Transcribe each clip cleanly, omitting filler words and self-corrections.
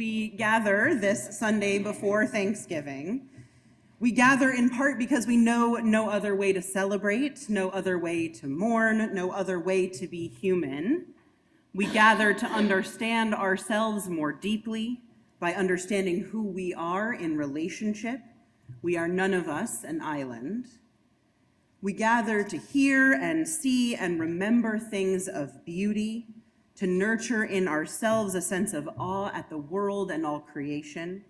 we gather this Sunday before Thanksgiving. We gather in part because we know no other way to celebrate, no other way to mourn, no other way to be human. We gather to understand ourselves more deeply by understanding who we are in relationship. We are none of us an island. We gather to hear and see and remember things of beauty, to nurture in ourselves a sense of awe at the world and all creation.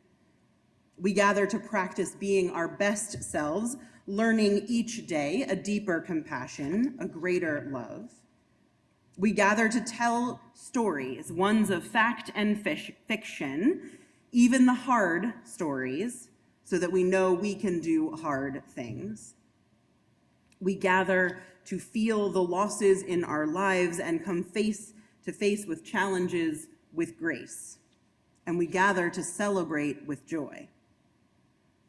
We gather to practice being our best selves, learning each day a deeper compassion, a greater love. We gather to tell stories, ones of fact and fiction, even the hard stories, so that we know we can do hard things. We gather to feel the losses in our lives and come face to face with challenges with grace. And we gather to celebrate with joy.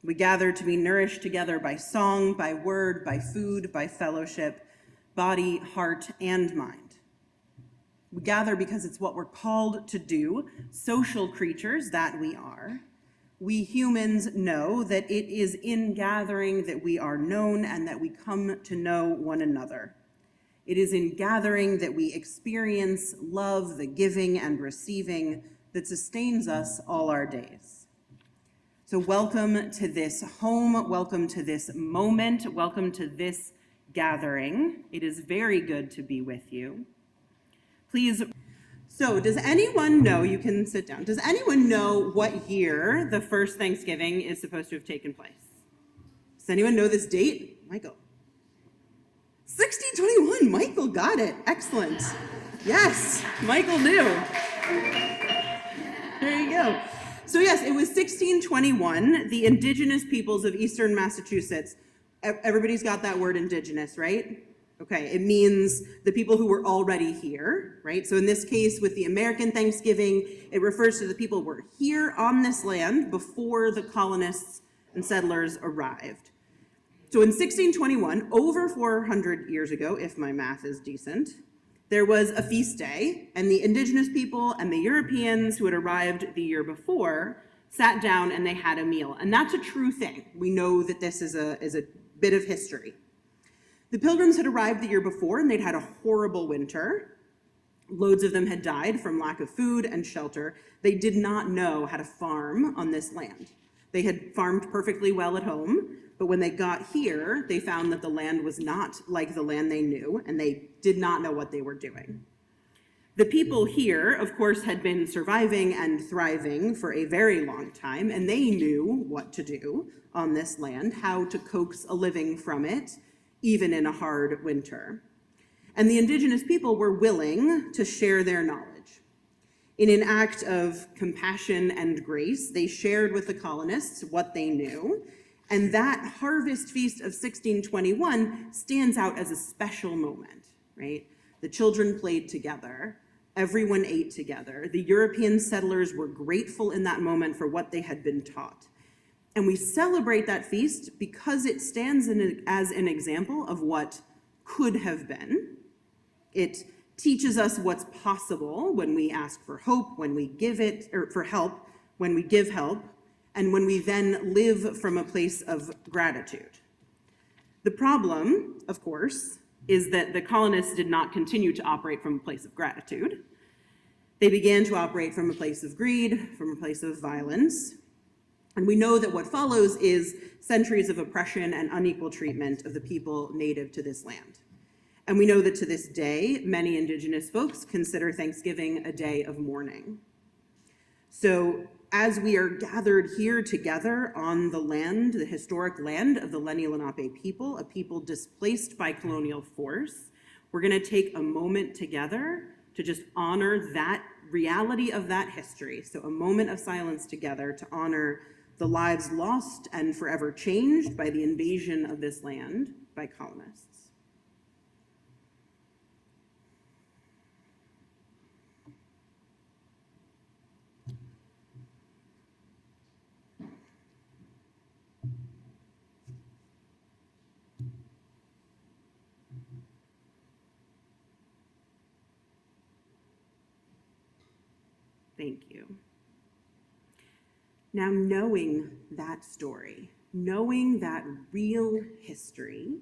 We gather to be nourished together by song, by word, by food, by fellowship, body, heart, and mind. We gather because it's what we're called to do, social creatures that we are. We humans know that it is in gathering that we are known and that we come to know one another. It is in gathering that we experience love, the giving and receiving that sustains us all our days. So welcome to this home, welcome to this moment, welcome to this gathering. It is very good to be with you. Please. So does anyone know, you can sit down, does anyone know what year the first Thanksgiving is supposed to have taken place? Does anyone know this date? Michael. 1621, Michael got it, excellent. Yes, Michael knew. There you go. So yes, it was 1621, the indigenous peoples of Eastern Massachusetts. Everybody's got that word indigenous, right? Okay, it means the people who were already here, right? So in this case, with the American Thanksgiving, it refers to the people who were here on this land before the colonists and settlers arrived. So in 1621, over 400 years ago, if my math is decent, there was a feast day, and the indigenous people and the Europeans who had arrived the year before sat down and they had a meal. And that's a true thing. We know that this is a bit of history. The Pilgrims had arrived the year before and they'd had a horrible winter. Loads of them had died from lack of food and shelter. They did not know how to farm on this land. They had farmed perfectly well at home, but when they got here, they found that the land was not like the land they knew, and they did not know what they were doing. The people here, of course, had been surviving and thriving for a very long time, and they knew what to do on this land, how to coax a living from it, even in a hard winter. And the indigenous people were willing to share their knowledge. In an act of compassion and grace, they shared with the colonists what they knew, and that harvest feast of 1621 stands out as a special moment, right? The children played together, everyone ate together. The European settlers were grateful in that moment for what they had been taught. And we celebrate that feast because it stands as an example of what could have been. It teaches us what's possible when we ask for hope, when we give it, or for help, when we give help, and when we then live from a place of gratitude. The problem, of course, is that the colonists did not continue to operate from a place of gratitude. They began to operate from a place of greed, from a place of violence. And we know that what follows is centuries of oppression and unequal treatment of the people native to this land. And we know that to this day, many indigenous folks consider Thanksgiving a day of mourning. So as we are gathered here together on the land, the historic land of the Lenni Lenape people, a people displaced by colonial force, we're gonna take a moment together to just honor that reality of that history. So a moment of silence together to honor the lives lost and forever changed by the invasion of this land by colonists. Thank you. Now, knowing that story, knowing that real history,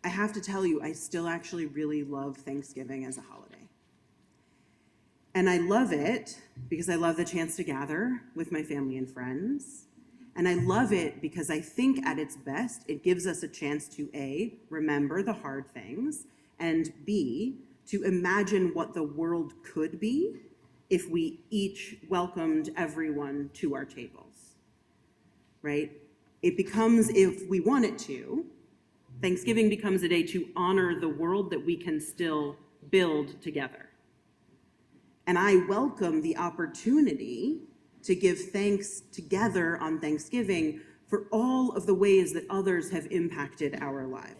I have to tell you, I still actually really love Thanksgiving as a holiday. And I love it because I love the chance to gather with my family and friends. And I love it because I think at its best, it gives us a chance to A, remember the hard things, and B, to imagine what the world could be if we each welcomed everyone to our tables, right? It becomes, if we want it to, Thanksgiving becomes a day to honor the world that we can still build together. And I welcome the opportunity to give thanks together on Thanksgiving for all of the ways that others have impacted our lives.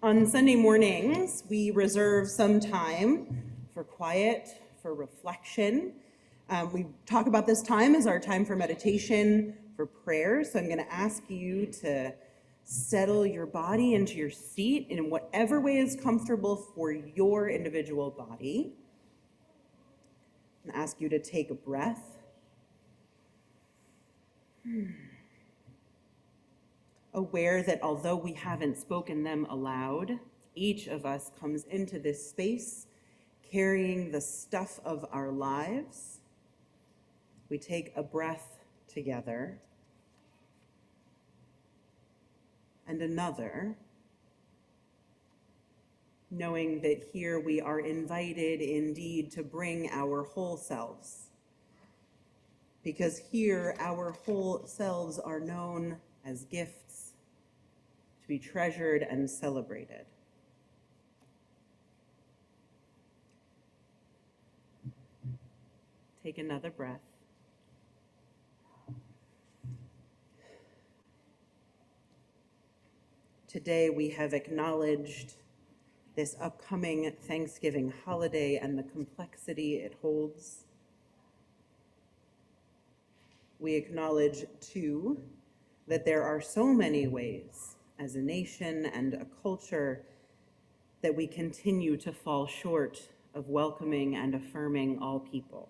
On Sunday mornings, we reserve some time for quiet, for reflection. We talk about this time as our time for meditation, for prayer. So I'm going to ask you to settle your body into your seat in whatever way is comfortable for your individual body. And ask you to take a breath. Aware that although we haven't spoken them aloud, each of us comes into this space carrying the stuff of our lives. We take a breath together and another, knowing that here we are invited indeed to bring our whole selves, because here our whole selves are known as gifts to be treasured and celebrated. Take another breath. Today we have acknowledged this upcoming Thanksgiving holiday and the complexity it holds. We acknowledge, too, that there are so many ways as a nation and a culture that we continue to fall short of welcoming and affirming all people.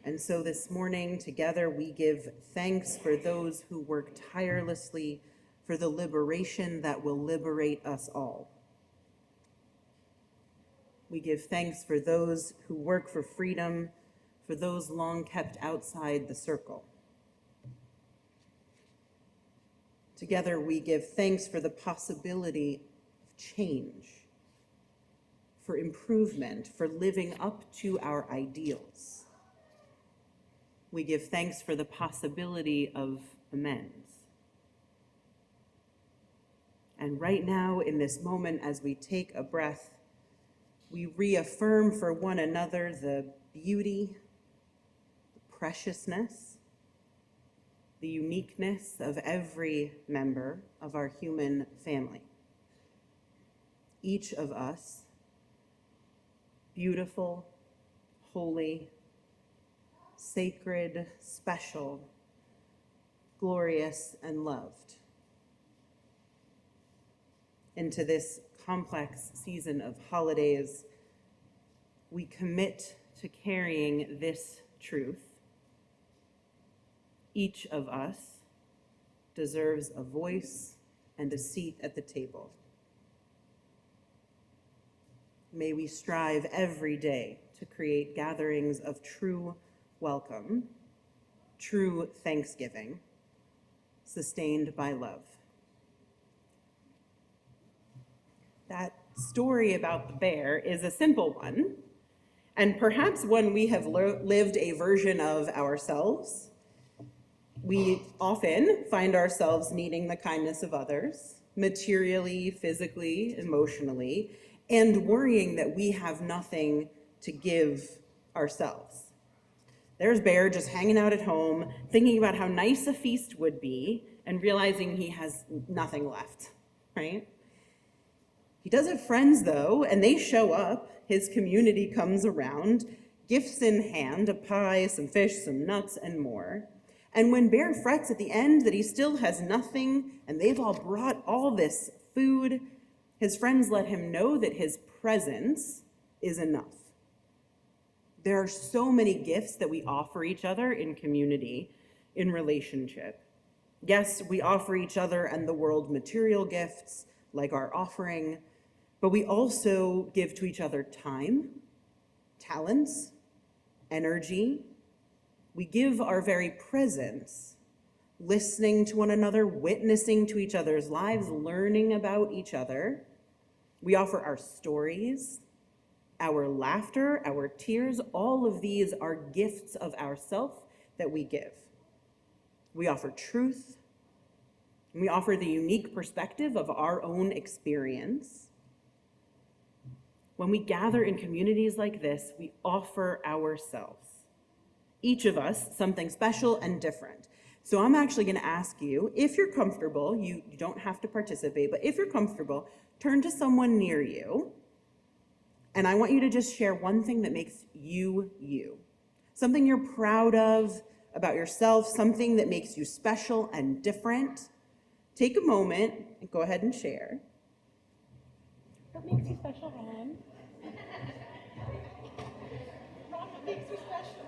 And so this morning, together, we give thanks for those who work tirelessly for the liberation that will liberate us all. We give thanks for those who work for freedom, for those long kept outside the circle. Together, we give thanks for the possibility of change, for improvement, for living up to our ideals. We give thanks for the possibility of amends. And right now, in this moment, as we take a breath, we reaffirm for one another the beauty, the preciousness, the uniqueness of every member of our human family. Each of us, beautiful, holy, sacred, special, glorious, and loved. Into this complex season of holidays, we commit to carrying this truth. Each of us deserves a voice and a seat at the table. May we strive every day to create gatherings of true welcome, true thanksgiving, sustained by love. That story about the bear is a simple one, and perhaps one we have lived a version of ourselves. We often find ourselves needing the kindness of others, materially, physically, emotionally, and worrying that we have nothing to give ourselves. There's Bear just hanging out at home, thinking about how nice a feast would be, and realizing he has nothing left, right? He does have friends, though, and they show up. His community comes around, gifts in hand, a pie, some fish, some nuts, and more. And when Bear frets at the end that he still has nothing, and they've all brought all this food, his friends let him know that his presence is enough. There are so many gifts that we offer each other in community, in relationship. Yes, we offer each other and the world material gifts, like our offering, but we also give to each other time, talents, energy. We give our very presence, listening to one another, witnessing to each other's lives, learning about each other. We offer our stories, our laughter, our tears. All of these are gifts of ourself that we give. We offer truth, and we offer the unique perspective of our own experience. When we gather in communities like this, we offer ourselves, each of us something special and different. So I'm actually going to ask you, if you're comfortable, you don't have to participate, but if you're comfortable, turn to someone near you, and I want you to just share one thing that makes you, you. Something you're proud of about yourself, something that makes you special and different. Take a moment and go ahead and share. What makes you special, Ron? Ron, what makes you special?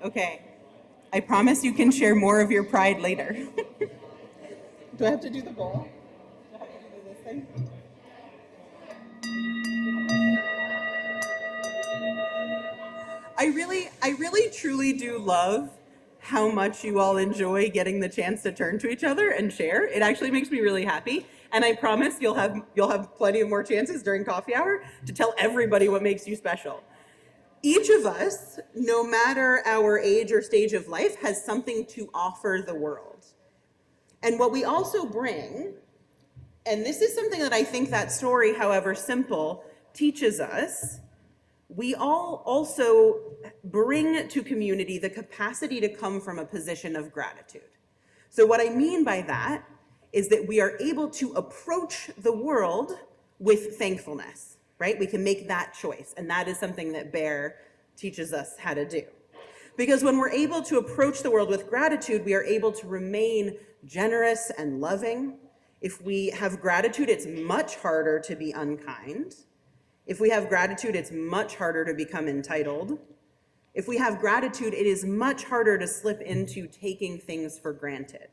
Okay, I promise you can share more of your pride later. Do I have to do the bowl? Do I have to do this thing? I really truly do love how much you all enjoy getting the chance to turn to each other and share. It actually makes me really happy. And I promise you'll have plenty of more chances during coffee hour to tell everybody what makes you special. Each of us, no matter our age or stage of life, has something to offer the world. And what we also bring, and this is something that I think that story, however simple, teaches us, we all also bring to community the capacity to come from a position of gratitude. So what I mean by that is that we are able to approach the world with thankfulness, right? We can make that choice, and that is something that Bear teaches us how to do. Because when we're able to approach the world with gratitude, we are able to remain generous and loving. If we have gratitude, it's much harder to be unkind. If we have gratitude, it's much harder to become entitled. If we have gratitude, it is much harder to slip into taking things for granted.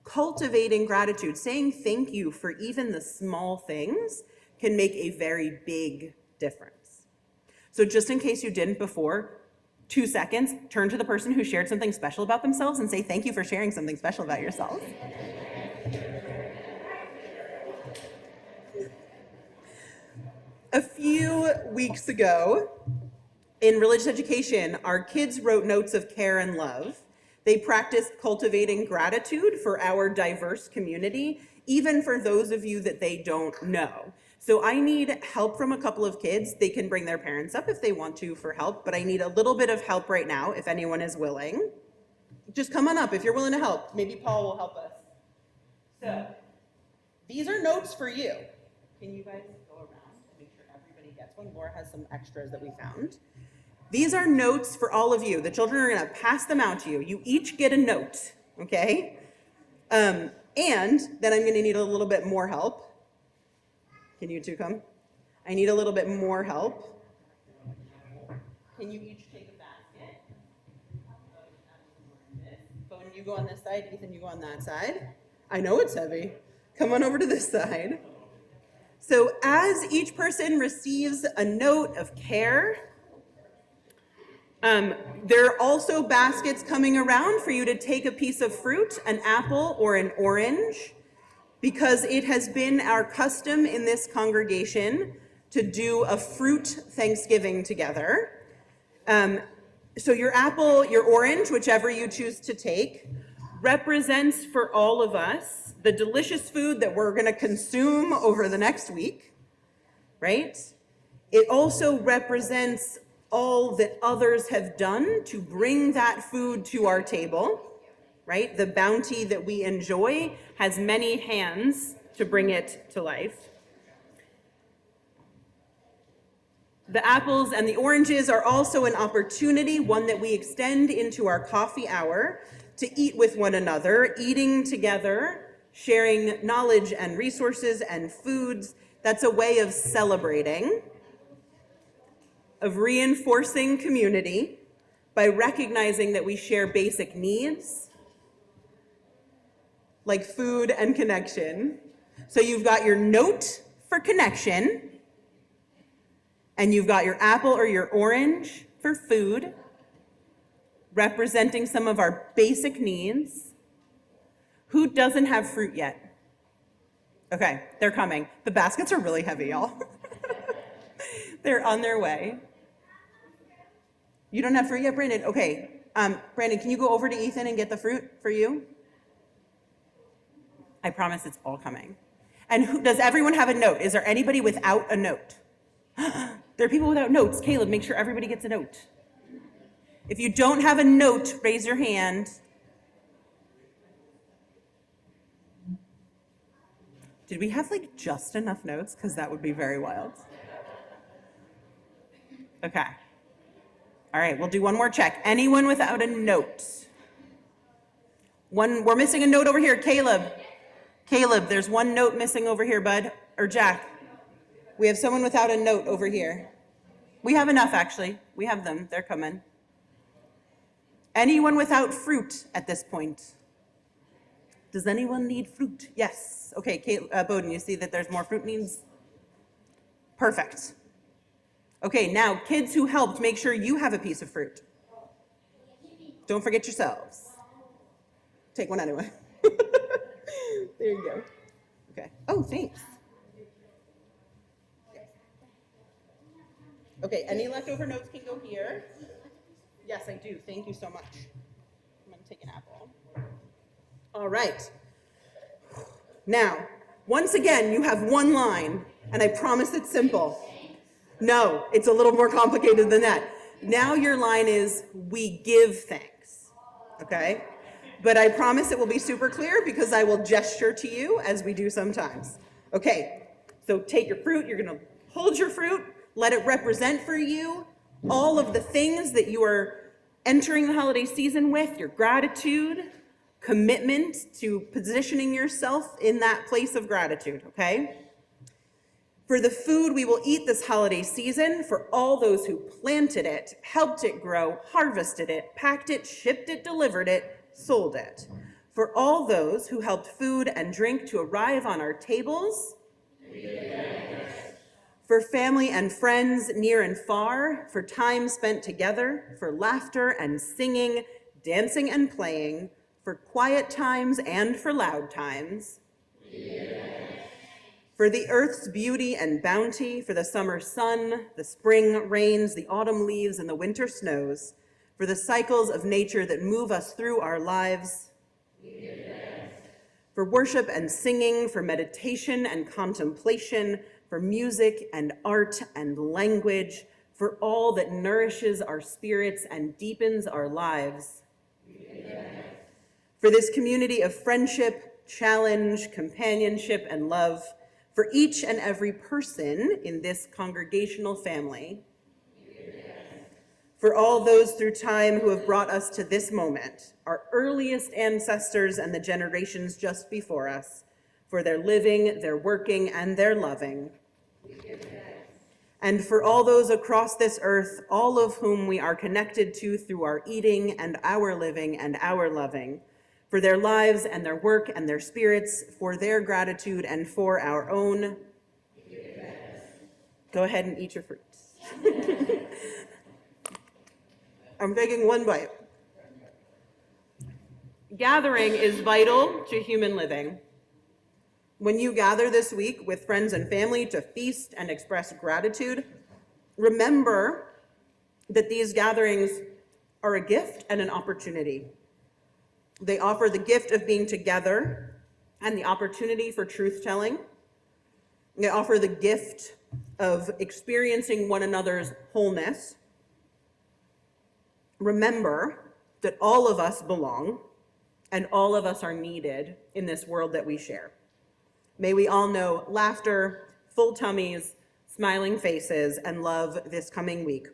Cultivating gratitude, saying thank you for even the small things, can make a very big difference. So just in case you didn't before, 2 seconds, turn to the person who shared something special about themselves and say thank you for sharing something special about yourself. A few weeks ago, in religious education, our kids wrote notes of care and love. They practiced cultivating gratitude for our diverse community, even for those of you that they don't know. So I need help from a couple of kids. They can bring their parents up if they want to for help, but I need a little bit of help right now if anyone is willing. Just come on up if you're willing to help. Maybe Paul will help us. So these are notes for you. Can you guys go around and make sure everybody gets one? Laura has some extras that we found. These are notes for all of you. The children are going to pass them out to you. You each get a note, okay? And then I'm going to need a little bit more help. Can you two come? I need a little bit more help. Can you each take a basket? Bone, you go on this side. Ethan, you go on that side. I know it's heavy. Come on over to this side. So as each person receives a note of care, there are also baskets coming around for you to take a piece of fruit, an apple or an orange. because it has been our custom in this congregation to do a fruit Thanksgiving together. So your apple, your orange, whichever you choose to take, represents for all of us the delicious food that we're going to consume over the next week, right? It also represents all that others have done to bring that food to our table, right? The bounty that we enjoy has many hands to bring it to life. The apples and the oranges are also an opportunity, one that we extend into our coffee hour, to eat with one another, eating together, sharing knowledge and resources and foods. That's a way of celebrating, of reinforcing community by recognizing that we share basic needs like food and connection. So you've got your note for connection, and you've got your apple or your orange for food, representing some of our basic needs. Who doesn't have fruit yet? Okay, they're coming. The baskets are really heavy, y'all. They're on their way. You don't have fruit yet, Brandon? Okay, Brandon, can you go over to Ethan and get the fruit for you? I promise it's all coming. And does everyone have a note? Is there anybody without a note? There are people without notes. Caleb, make sure everybody gets a note. If you don't have a note, raise your hand. Did we have like just enough notes? Because that would be very wild. Okay. All right, we'll do one more check. Anyone without a note? We're missing a note over here. Caleb, there's one note missing over here, bud. Or Jack. We have someone without a note over here. We have enough, actually. We have them. They're coming. Anyone without fruit at this point? Does anyone need fruit? Yes. Okay, Bowden, you see that there's more fruit needs? Perfect. Okay, now, kids who helped, make sure you have a piece of fruit. Don't forget yourselves. Take one anyway. There you go. Okay. Oh, thanks. Okay, any leftover notes can go here. Yes, I do. Thank you so much. I'm going to take an apple. All right. Now, once again, you have one line, and I promise it's simple. No, it's a little more complicated than that. Now your line is, we give thanks, okay? But I promise it will be super clear because I will gesture to you as we do sometimes. Okay, so take your fruit, you're gonna hold your fruit, let it represent for you all of the things that you are entering the holiday season with, your gratitude, commitment to positioning yourself in that place of gratitude, okay? For the food we will eat this holiday season, for all those who planted it, helped it grow, harvested it, packed it, shipped it, delivered it, sold it. For all those who helped food and drink to arrive on our tables, for family and friends near and far, for time spent together, for laughter and singing, dancing and playing, for quiet times and for loud times, for the earth's beauty and bounty, for the summer sun, the spring rains, the autumn leaves, and the winter snows, for the cycles of nature that move us through our lives, for worship and singing, for meditation and contemplation, for music and art and language, for all that nourishes our spirits and deepens our lives, for this community of friendship, challenge, companionship, and love, for each and every person in this congregational family, for all those through time who have brought us to this moment, our earliest ancestors and the generations just before us, for their living, their working, and their loving, and for all those across this earth, all of whom we are connected to through our eating and our living and our loving, for their lives and their work and their spirits, for their gratitude and for our own. Go ahead and eat your fruits. I'm taking one bite. Gathering is vital to human living. When you gather this week with friends and family to feast and express gratitude, remember that these gatherings are a gift and an opportunity. They offer the gift of being together and the opportunity for truth-telling. They offer the gift of experiencing one another's wholeness. Remember that all of us belong and all of us are needed in this world that we share. May we all know laughter, full tummies, smiling faces, and love this coming week.